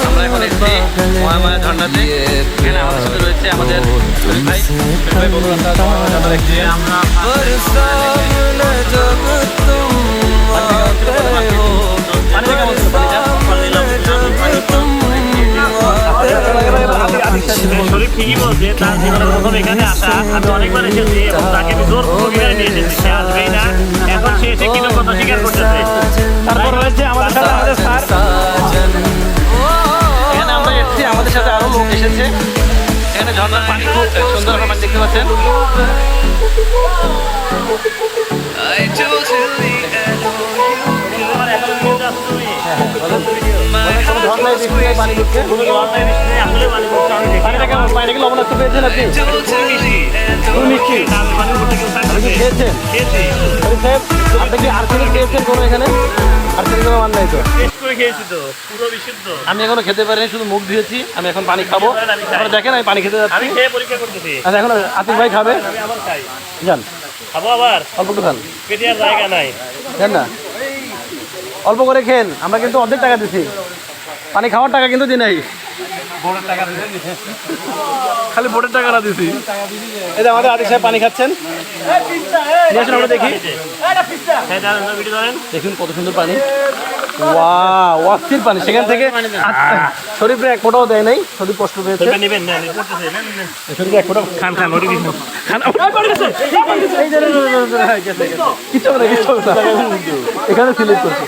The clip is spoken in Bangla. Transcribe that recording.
আমরা এখন এসেছি মহামায়া ঝর্ণাতে। এখানে আমাদের সাথে রয়েছে আমাদের ভাই বন্ধুরা দেখছি আমরা শরীর ঠিকই বলছে, তার জীবনের প্রথম এখানে আসা। আমি অনেকবার এসেছি এবং তাকে আমি জোর করে নিয়ে এসেছি, সে আসবেই না। এখন সে এসে কিনা কথা স্বীকার করতেছে। তারপর রয়েছে আমাদের সাথে আমাদের স্যার। এখানে আমরা এসেছি, আমাদের সাথে আরো লোক এসেছে। এখানে ঝর্ণার পানি খুব সুন্দর পানি দেখতে পাচ্ছেন। পানি ঢুকছে, পানিটাকে লবণাক্ত পেয়েছেন আপনি? মিষ্টি খেয়েছেন? আপনি কি আর্সেনিক খেয়েছেন কোনো এখানে? আর্সেনিক কোনো মান নাই তো? আমি এখনো খেতে পারিনি, শুধু মুখ ধুয়েছি। আমি এখন পানি খাবো। আপনারা দেখেন আমি পানি খেতে যাচ্ছি। আচ্ছা, এখন আতিক ভাই খাবে? যান, খাবো আবার, অল্প একটু খান। পেটে আর জায়গা নাই। জান না, অল্প করে খেন। আমরা কিন্তু অর্ধেক টাকা দিচ্ছি, পানি খাওয়ার টাকা কিন্তু দিই নাই, খালি বোটের টাকাটা দিছি। এই যে আমাদের আতিক সাহেব পানি খাচ্ছেন, আমরা দেখি। দেখুন কত সুন্দর পানি, ওয়াও, অস্থির পানি। সেখান থেকে শরীফে এক ফোঁটাও দেয় নাই, শরীফ কষ্ট পেয়েছে। শরীফে এক ফোঁটাও খান খান কিছু হবে না, কিছু হবে না। এখানে সিলেক্ট করছে।